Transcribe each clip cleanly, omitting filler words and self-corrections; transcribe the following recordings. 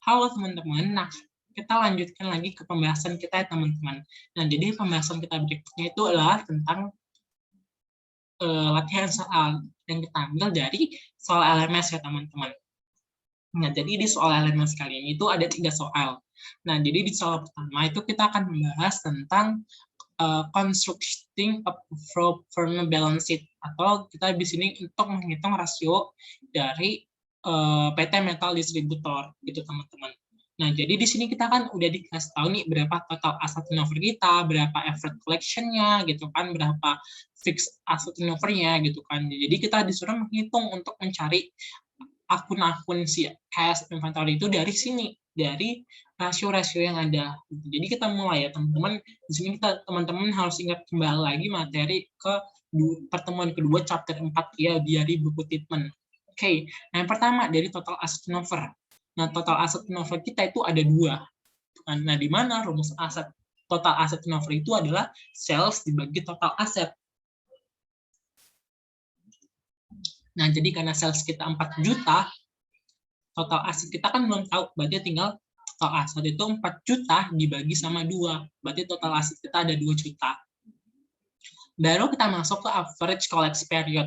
Halo teman-teman, nah kita lanjutkan lagi ke pembahasan kita ya teman-teman. Nah jadi pembahasan kita berikutnya itu adalah tentang latihan soal yang kita ambil dari soal LMS ya teman-teman. Nah jadi di soal LMS kali ini itu ada 3 soal. Nah jadi di soal pertama itu kita akan membahas tentang constructing a firm balance sheet, atau kita di sini untuk menghitung rasio dari PT Metal Distributor gitu teman-teman. Nah, jadi di sini kita kan udah dikasih tahu nih berapa total aset turnover kita, berapa effort collection-nya gitu kan, berapa fixed asset turnover-nya gitu kan. Jadi kita disuruh menghitung untuk mencari akun-akun si cash inventory itu dari sini, dari rasio-rasio yang ada. Jadi kita mulai ya teman-teman. Di sini kita teman-teman harus ingat kembali lagi materi ke pertemuan kedua chapter 4 ya, dari buku Titman. Oke, nah yang pertama dari total asset turnover. Nah, total aset turnover kita itu ada 2. Nah, di mana rumus aset total aset turnover itu adalah sales dibagi total aset. Nah, jadi karena sales kita 4 juta, total aset kita kan belum tahu, berarti tinggal total aset itu 4 juta dibagi sama 2, berarti total aset kita ada 2 juta. Baru kita masuk ke average collect period.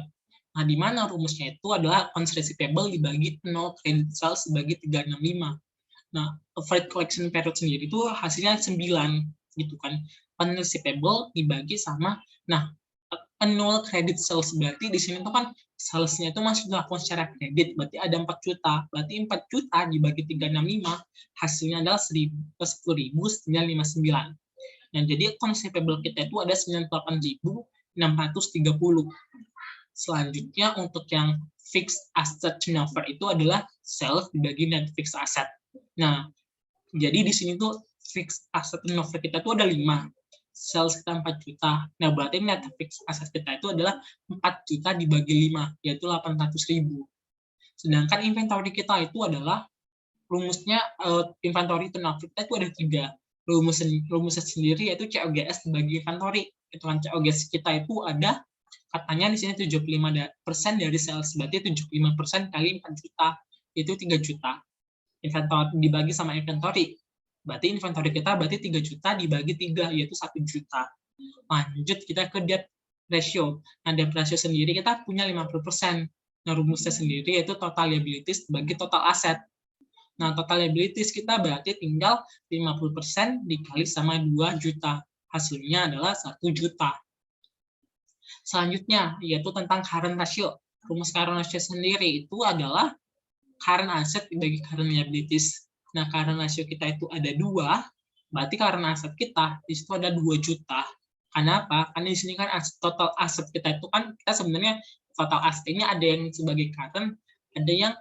Nah, di mana rumusnya itu adalah accounts receivable dibagi 0 credit sales dibagi 365. Nah, average collection period sendiri itu hasilnya 9 gitu kan. Accounts receivable dibagi sama, nah, annual credit sales, berarti di sini tuh kan salesnya itu masih dilakukan secara kredit, berarti ada 4 juta. Berarti 4 juta dibagi 365, hasilnya adalah 10.959. Nah, jadi accounts receivable kita itu ada 98.630. Selanjutnya untuk yang fixed asset turnover itu adalah sales dibagi net fixed asset. Nah, jadi di sini tuh fixed asset turnover kita tuh ada 5. Sales kita 4 juta. Nah, berarti net fixed asset kita itu adalah 4 juta dibagi 5, yaitu 800.000. Sedangkan inventory kita itu adalah rumusnya, inventory turnover kita itu ada 3. Rumusnya sendiri yaitu COGS dibagi inventory. Itu kan COGS kita itu ada, katanya di sini 75% dari sales, berarti 75% kali 4 juta, itu 3 juta. Inventory dibagi sama inventory, berarti inventory kita berarti 3 juta dibagi 3, yaitu 1 juta. Lanjut kita ke debt ratio. Nah, debt ratio sendiri kita punya 50%. Nah, rumusnya sendiri yaitu total liabilities dibagi total aset. Nah, total liabilities kita berarti tinggal 50% dikali sama 2 juta. Hasilnya adalah 1 juta. Selanjutnya, yaitu tentang current ratio. Rumus current ratio sendiri itu adalah current asset dibagi current liabilities. Nah, current ratio kita itu ada 2, berarti current asset kita di situ ada 2 juta. Kenapa? Karena di sini kan total aset kita itu kan, kita sebenarnya total aset ini ada yang sebagai current, ada yang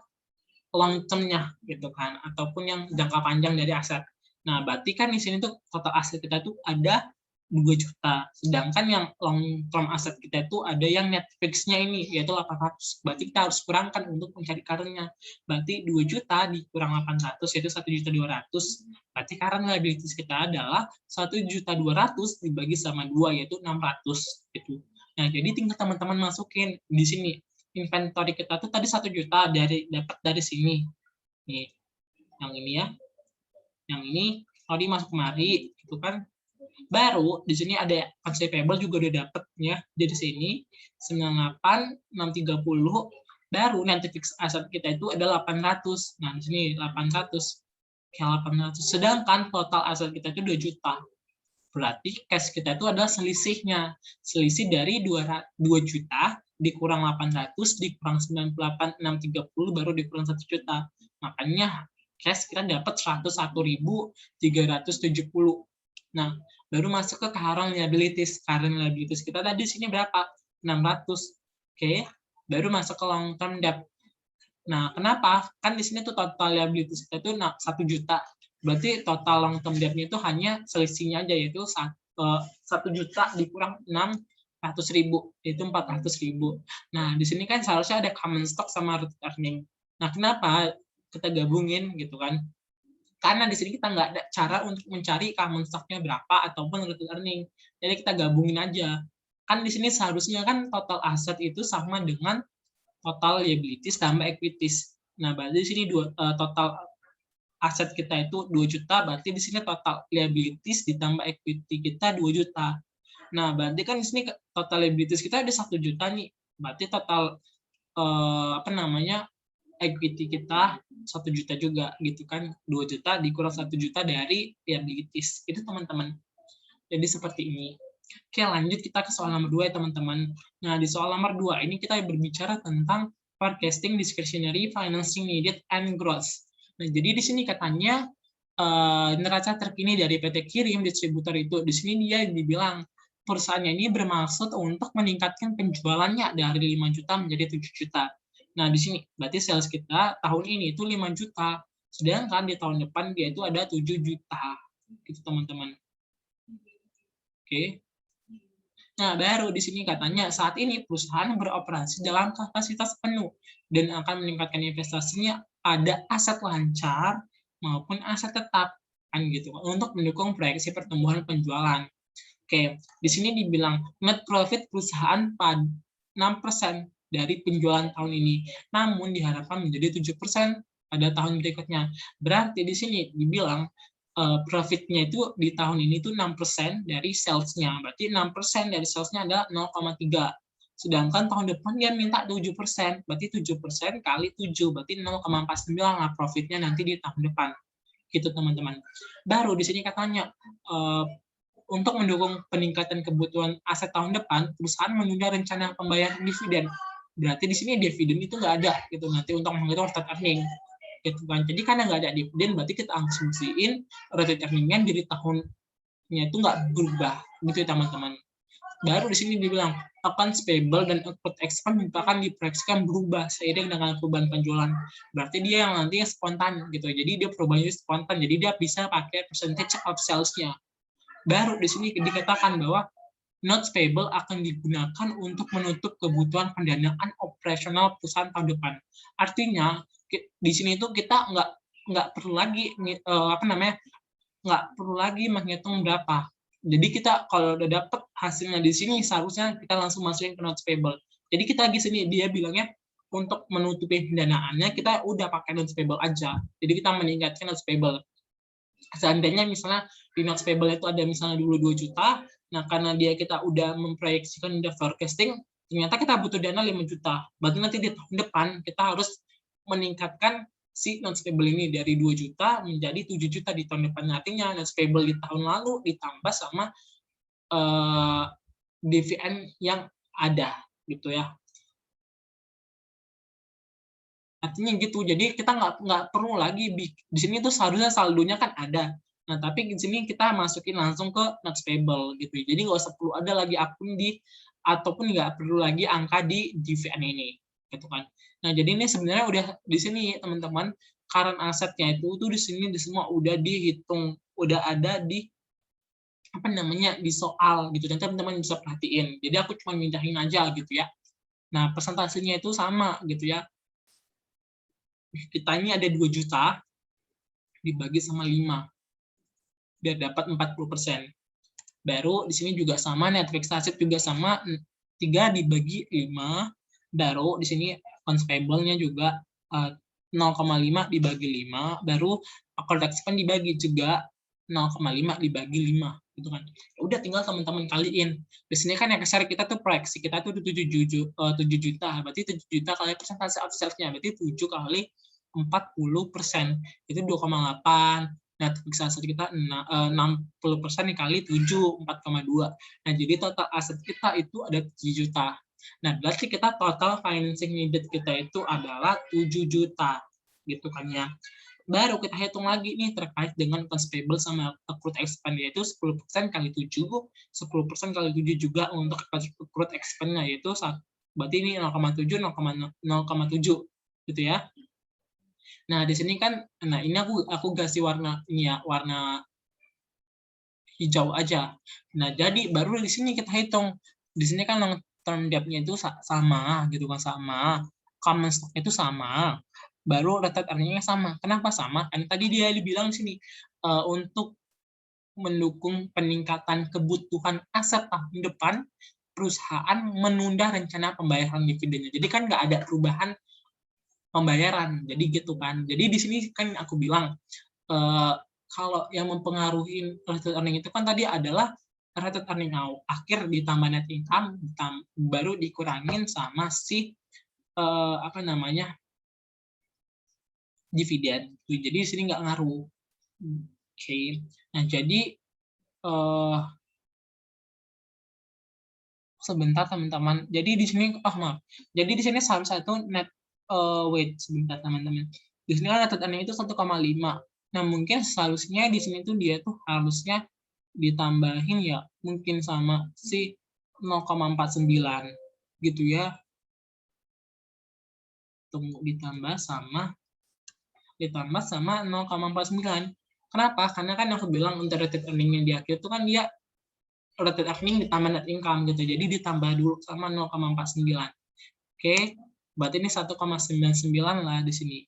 long term-nya gitu kan, ataupun yang jangka panjang dari aset. Nah, berarti kan di sini tuh total aset kita tuh ada 2 juta. Sedangkan yang long term aset kita itu ada yang net fix-nya ini, yaitu 800. Berarti kita harus kurangkan untuk mencari current-nya. Berarti 2 juta dikurang 800, yaitu 1.200.000. Berarti current liabilities kita adalah 1.200.000 dibagi sama 2, yaitu 600. Gitu. Nah, jadi tinggal teman-teman masukin di sini. Inventory kita tuh tadi 1 juta dapat dari sini. Nih, yang ini ya. Yang ini kalau masuk kemari, itu kan. Baru di sini ada accounts receivable juga udah dapat ya dari sini 98.630. Baru nanti fixed asset kita itu ada 800. Nah, di sini 800. Kayak 800. Sedangkan total aset kita itu 2 juta. Berarti cash kita itu adalah selisihnya. Selisih dari 2 juta dikurang 800 dikurang 98.630 baru dikurang 1 juta. Makanya cash kita dapat 101.370. Nah, baru masuk ke current liabilities. Current liabilities kita tadi sini berapa? 600. Oke. Baru masuk ke long term debt. Nah, kenapa? Kan di sini tuh total liabilities kita itu 1 juta. Berarti total long term debt-nya itu hanya selisihnya aja, yaitu 1 juta dikurang 600.000, yaitu 400.000. Nah, di sini kan seharusnya ada common stock sama retained earning. Nah, kenapa kita gabungin gitu kan? Karena di sini kita nggak ada cara untuk mencari common stock-nya berapa ataupun retained earning. Jadi kita gabungin aja. Kan di sini seharusnya kan total aset itu sama dengan total liabilities tambah equities. Nah, berarti di sini total aset kita itu 2 juta, berarti di sini total liabilities ditambah equity kita 2 juta. Nah, berarti kan di sini total liabilities kita ada 1 juta nih. Berarti total equity kita 1 juta juga gitu kan. 2 juta dikurang 1 juta dari liabilities. Itu teman-teman. Jadi seperti ini. Oke, lanjut kita ke soal nomor 2 ya teman-teman. Nah, di soal nomor 2 ini kita berbicara tentang forecasting discretionary financing needed and growth. Nah, jadi di sini katanya neraca terkini dari PT Kirim distributor itu, di sini dia dibilang perusahaannya ini bermaksud untuk meningkatkan penjualannya dari 5 juta menjadi 7 juta. Nah, di sini berarti sales kita tahun ini itu 5 juta, sedangkan di tahun depan dia itu ada 7 juta. Gitu teman-teman. Oke. Nah, baru di sini katanya saat ini perusahaan beroperasi dalam kapasitas penuh dan akan meningkatkan investasinya pada aset lancar maupun aset tetap kan gitu untuk mendukung proyeksi pertumbuhan penjualan. Oke, di sini dibilang net profit perusahaan pada 6% dari penjualan tahun ini, namun diharapkan menjadi 7% pada tahun berikutnya. Berarti di sini dibilang profitnya itu di tahun ini tuh 6% dari sales-nya. Berarti 6% dari sales-nya adalah 0,3. Sedangkan tahun depan dia minta 7%. Berarti 7% kali 7. Berarti 0,49 lah profitnya nanti di tahun depan. Gitu teman-teman. Baru di sini katanya, untuk mendukung peningkatan kebutuhan aset tahun depan, perusahaan menunda rencana pembayaran dividen. Berarti di sini dividen itu nggak ada gitu nanti untuk menghitung retained earning. Gitu kan. Jadi karena nggak ada dividen, berarti kita asumsiin retained earning-nya dari tahunnya itu nggak berubah, gitu ya teman-teman. Baru di sini dibilang accounts payable dan accrued expense akan diproyeksikan berubah seiring dengan perubahan penjualan. Berarti dia yang nantinya spontan gitu. Jadi dia perubahannya spontan. Jadi dia bisa pakai percentage of sales-nya. Baru di sini dikatakan bahwa notes payable akan digunakan untuk menutup kebutuhan pendanaan operasional perusahaan tahun depan. Artinya di sini itu kita nggak perlu lagi nggak perlu lagi menghitung berapa. Jadi kita kalau udah dapet hasilnya di sini seharusnya kita langsung masukin ke notes payable. Jadi kita di sini dia bilangnya untuk menutupi pendanaannya kita udah pakai notes payable aja. Jadi kita meningkatkan notes payable. Seandainya misalnya di notes payable itu ada misalnya dulu 2 juta, nah karena kita udah memproyeksikan, udah forecasting, ternyata kita butuh dana 5 juta. Berarti nanti di tahun depan kita harus meningkatkan si notes payable ini dari 2 juta menjadi 7 juta di tahun depan. Artinya notes payable di tahun lalu ditambah sama DVN yang ada gitu ya. Artinya gitu. Jadi kita nggak perlu lagi di sini tuh seharusnya saldonya kan ada. Nah, tapi di sini kita masukin langsung ke notes payable gitu. Jadi nggak usah perlu ada lagi akun ataupun nggak perlu lagi angka di DVN ini gitu kan. Nah, jadi ini sebenarnya udah di sini teman-teman current asetnya itu tuh di sini di semua udah dihitung, udah ada di di soal gitu. Dan teman-teman bisa perhatiin. Jadi aku cuma mindahin aja gitu ya. Nah, persentasenya itu sama gitu ya. Kita ini ada 2 juta dibagi sama 5 biar dapat 40%. Baru di sini juga sama, net fixed asset juga sama, 3 dibagi 5. Baru di sini accounts payable-nya juga 0,5 dibagi 5. Baru accrued expense dibagi juga 0,5 dibagi 5. Gitu kan. Udah tinggal teman-teman kaliin. Di sini kan yang share kita tuh proyeksi kita tuh 7 juta. Berarti 7 juta kali persentase of sales-nya. Berarti 7 kali 40%. Itu 2,8. Nah, fixed aset kita 60% dikali 7, 4,2. Nah, jadi total aset kita itu ada 7 juta. Nah, berarti kita total financing needed kita itu adalah 7 juta. Gitu kan ya. Baru kita hitung lagi nih terkait dengan accounts payable sama accrued expense, yaitu 10% kali 7, 10% kali 7 juga untuk accrued expense-nya, yaitu berarti ini 0,7, 0,7 gitu ya. Nah, di sini kan, nah ini aku kasih warna ini ya, warna hijau aja. Nah, jadi baru di sini kita hitung. Di sini kan long term debt-nya itu sama gitu kan, sama. Common stock itu sama. Baru retained earning-nya sama. Kenapa sama? Kan tadi dia dibilang sini untuk mendukung peningkatan kebutuhan aset tahun depan, perusahaan menunda rencana pembayaran dividennya. Jadi kan nggak ada perubahan pembayaran, jadi gitu kan. Jadi di sini kan aku bilang kalau yang mempengaruhi related earning itu kan tadi adalah related earning akhir ditambah net income baru dikurangin sama si dividen. Jadi di sini nggak ngaruh. Oke. Nah, jadi sebentar teman-teman. Jadi di sini maaf. Jadi di sini salah satu net wait sebentar teman-teman. Di sini kan net earning itu 1,5. Nah, mungkin seharusnya di sini tuh dia tuh harusnya ditambahin ya mungkin sama si 0,49 gitu ya. Tunggu ditambah sama 0,49. Kenapa? Karena kan aku bilang untuk related earning yang di akhir itu kan dia related earning ditambah net income gitu. Jadi ditambah dulu sama 0,49. Oke, berarti ini 1,99 lah di sini.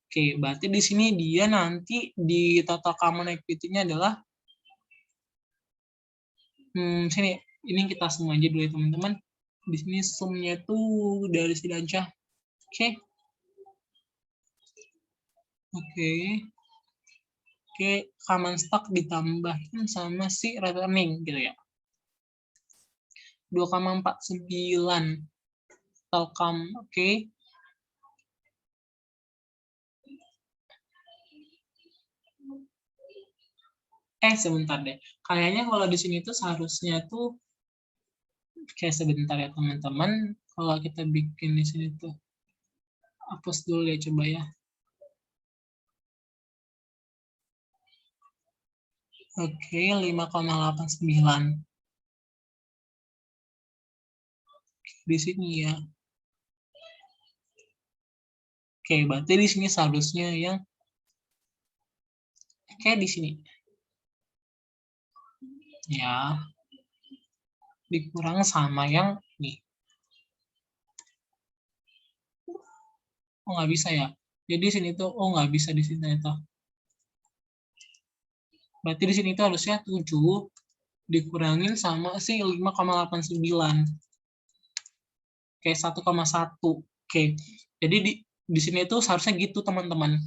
Oke, berarti di sini dia nanti di total common equity-nya adalah sini ini kita sum aja dulu ya teman-teman. Di sini sumnya itu dari sini aja. Oke. Oke, common stock ditambahin sama si related earning gitu ya. 2,49 Telkom, oke. Sebentar deh. Kayaknya kalau di sini tuh seharusnya tuh kayak sebentar ya teman-teman. Kalau kita bikin di sini tuh hapus dulu ya coba ya. Oke, 5,89. Di sini ya. Oke, berarti di sini seharusnya yang kayak di sini. Ya. Dikurang sama yang nih. Oh, nggak bisa ya. Jadi sini tuh nggak bisa di sini itu. Berarti di sini tuh harusnya 7 dikurangin sama si 5,89. Oke, 1,1. Oke. Jadi di sini tuh seharusnya gitu, teman-teman.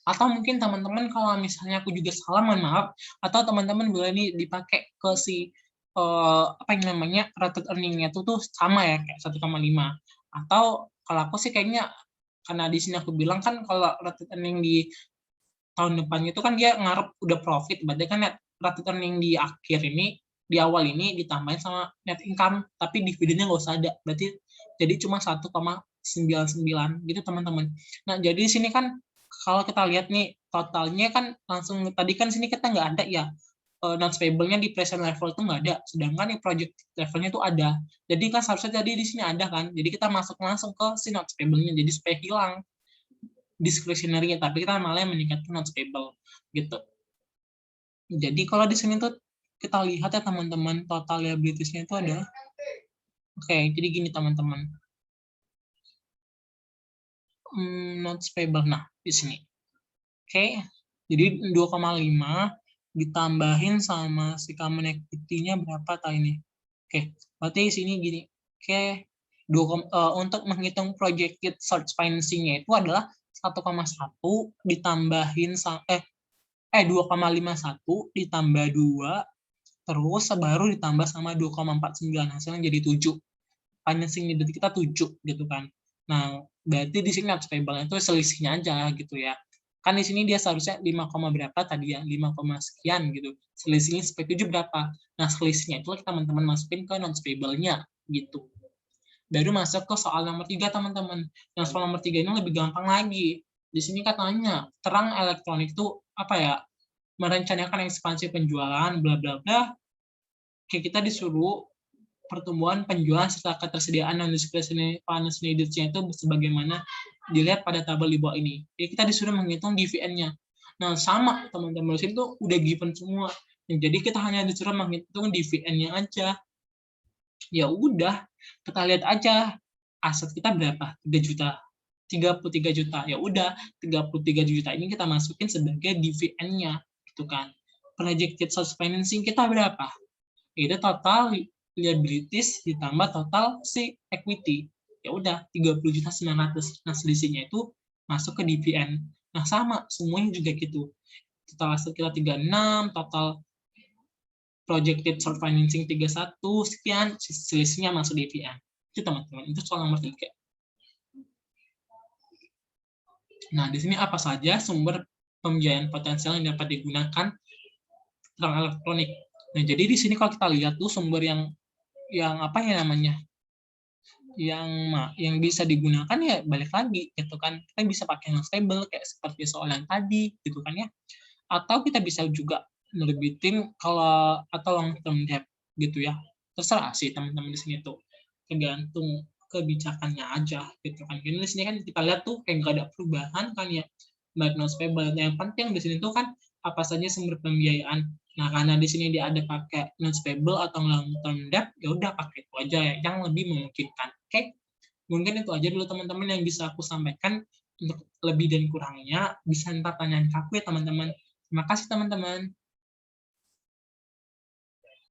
Atau mungkin teman-teman kalau misalnya aku juga salah, mohon maaf, atau teman-teman boleh nih dipakai ke si apa yang namanya related earning-nya tuh sama ya kayak 1,5. Atau kalau aku sih kayaknya karena di sini aku bilang kan kalau related earning di tahun depannya itu kan dia ngarep udah profit, berarti kan net related earning di akhir ini di awal ini ditambahin sama net income tapi dividennya nggak usah ada, berarti jadi cuma 1,99 gitu teman-teman. Nah, jadi di sini kan kalau kita lihat nih totalnya kan langsung tadi kan sini kita nggak ada ya notes payable-nya di present level itu nggak ada, sedangkan di project levelnya itu ada. Jadi kan seharusnya jadi di sini ada kan, jadi kita masuk langsung ke si notes payable-nya, jadi supaya hilang discretionary, tapi kita malah meningkatkan notes payable gitu. Jadi kalau di sini tuh kita lihat ya teman-teman total liabilities-nya itu ada. Oke, jadi gini teman-teman. Notes payable. Nah, di sini. Oke. Jadi 2,5 ditambahin sama si common equity-nya berapa tadi ini? Oke, berarti di sini gini. Oke. Untuk menghitung projected source financing-nya itu adalah 1,1 ditambahin 2,51 ditambah 2 terus baru ditambah sama 2,49 hasilnya jadi 7. Financing needed kita 7 gitu kan. Nah, berarti di sini notes payable itu selisihnya aja gitu ya. Kan di sini dia seharusnya 5, berapa tadi ya? 5, sekian gitu. Selisihnya sampai 7 berapa? Nah, selisihnya itu teman-teman masukin ke notes payable-nya gitu. Baru masuk ke soal nomor 3 teman-teman. Yang soal nomor 3 ini lebih gampang lagi. Di sini katanya terang elektronik itu apa ya? Merencanakan ekspansi penjualan bla bla bla. Kita disuruh pertumbuhan penjualan serta ketersediaan non-discretionary finance needs-nya itu sebagaimana dilihat pada tabel di bawah ini. Jadi kita disuruh menghitung DVN-nya. Nah, sama teman-teman di sini tuh udah given semua. Jadi kita hanya disuruh menghitung DVN-nya aja. Ya udah, kita lihat aja aset kita berapa? 3 juta. 33 juta. Ya udah, 33 juta ini kita masukin sebagai DVN-nya gitu kan. Projected source financing kita berapa? Itu total liabilities ditambah total si equity. Ya udah 30.900. Nah, selisihnya itu masuk ke DPN. Nah, sama, semuanya juga gitu. Total aset kita 36, total projected short financing 31, sekian, selisihnya masuk DPN. Itu teman-teman, itu soal nomor 3. Nah, di sini apa saja sumber pembiayaan potensial yang dapat digunakan uang elektronik. Nah, jadi di sini kalau kita lihat tuh sumber yang apa ya namanya? yang bisa digunakan ya balik lagi gitu kan. Kita bisa pakai yang stable kayak seperti soal yang tadi gitu kan ya. Atau kita bisa juga nerbitin kalau atau long term debt gitu ya. Terserah sih teman-teman di sini tuh. Tergantung kebijakannya aja gitu kan. Jadi di sini kan kita lihat tuh kayak nggak ada perubahan kan ya. Baik non stable. Yang penting di sini tuh kan apa saja sumber pembiayaan. Nah, karena di sini dia ada pakai non stable atau long term debt, ya udah pakai itu aja ya, yang lebih memungkinkan. Oke. Mungkin itu aja dulu teman-teman yang bisa aku sampaikan. Untuk lebih dan kurangnya bisa ntar tanyain ke aku ya teman-teman. Terima kasih teman-teman.